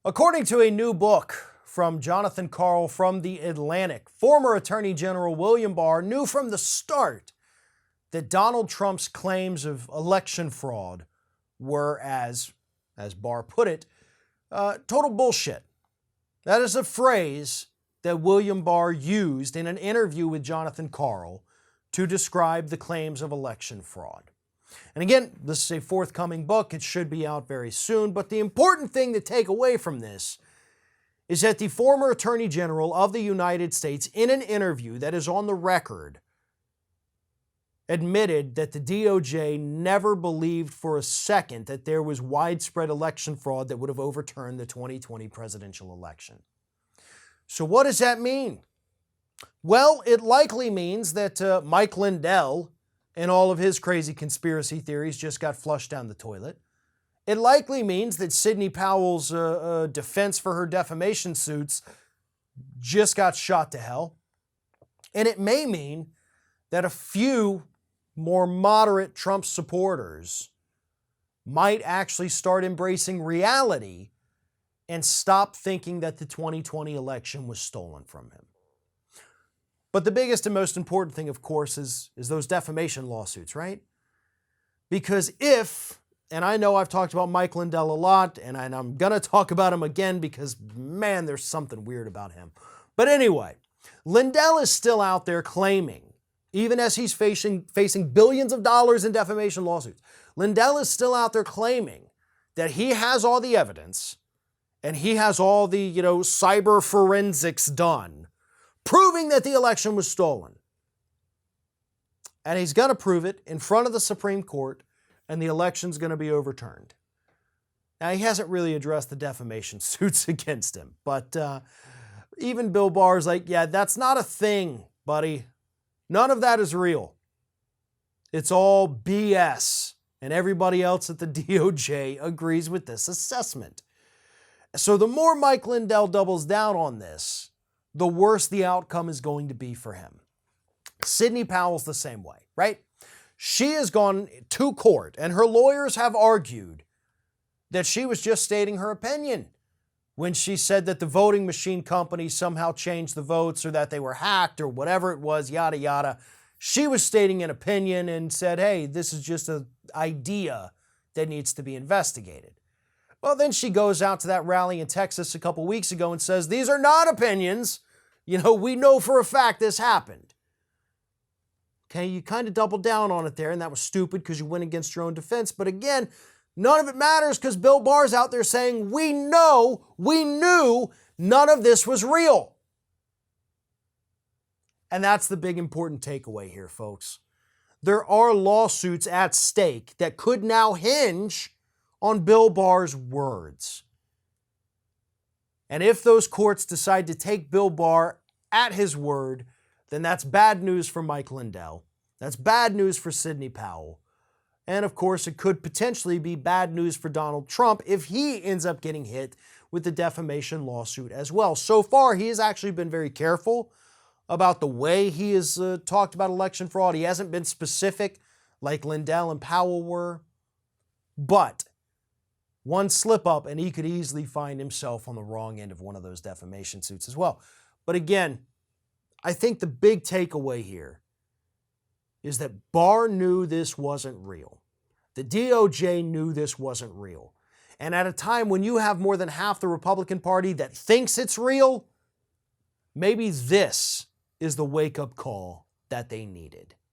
According to a new book from Jonathan Karl from The Atlantic, former Attorney General William Barr knew from the start that Donald Trump's claims of election fraud were, as Barr put it, total bullshit. That is a phrase that William Barr used in an interview with Jonathan Karl to describe the claims of election fraud. And again, this is a forthcoming book. It should be out very soon. But the important thing to take away from this is that the former Attorney General of the United States, in an interview that is on the record, admitted that the DOJ never believed for a second that there was widespread election fraud that would have overturned the 2020 presidential election. So what does that mean? Well, it likely means that Mike Lindell and all of his crazy conspiracy theories just got flushed down the toilet. It likely means that Sidney Powell's defense for her defamation suits just got shot to hell. And it may mean that a few more moderate Trump supporters might actually start embracing reality and stop thinking that the 2020 election was stolen from him. But the biggest and most important thing, of course, is those defamation lawsuits, right? Because if, and I know I've talked about Mike Lindell a lot, and I'm going to talk about him again because, man, there's something weird about him. But anyway, Lindell is still out there claiming, even as he's facing billions of dollars in defamation lawsuits, Lindell is still out there claiming that he has all the evidence and he has all the, cyber forensics done, proving that the election was stolen. And he's going to prove it in front of the Supreme Court, and the election's going to be overturned. Now, he hasn't really addressed the defamation suits against him, but even Bill Barr's like, yeah, that's not a thing, buddy. None of that is real. It's all BS. And everybody else at the DOJ agrees with this assessment. So the more Mike Lindell doubles down on this, the worse the outcome is going to be for him. Sidney Powell's the same way, right? She has gone to court, and her lawyers have argued that she was just stating her opinion when she said that the voting machine company somehow changed the votes or that they were hacked or whatever it was, yada, yada. She was stating an opinion and said, hey, this is just an idea that needs to be investigated. Well, then she goes out to that rally in Texas a couple weeks ago and says, these are not opinions. We know for a fact this happened. Okay, you kind of doubled down on it there, and that was stupid because you went against your own defense. But again, none of it matters because Bill Barr's out there saying, we knew none of this was real. And that's the big important takeaway here, folks. There are lawsuits at stake that could now hinge on Bill Barr's words. And if those courts decide to take Bill Barr at his word, then that's bad news for Mike Lindell. That's bad news for Sidney Powell. And of course, it could potentially be bad news for Donald Trump if he ends up getting hit with the defamation lawsuit as well. So far, he has actually been very careful about the way he has talked about election fraud. He hasn't been specific like Lindell and Powell were. But one slip up and he could easily find himself on the wrong end of one of those defamation suits as well. But again, I think the big takeaway here is that Barr knew this wasn't real. The DOJ knew this wasn't real. And at a time when you have more than half the Republican Party that thinks it's real, maybe this is the wake-up call that they needed.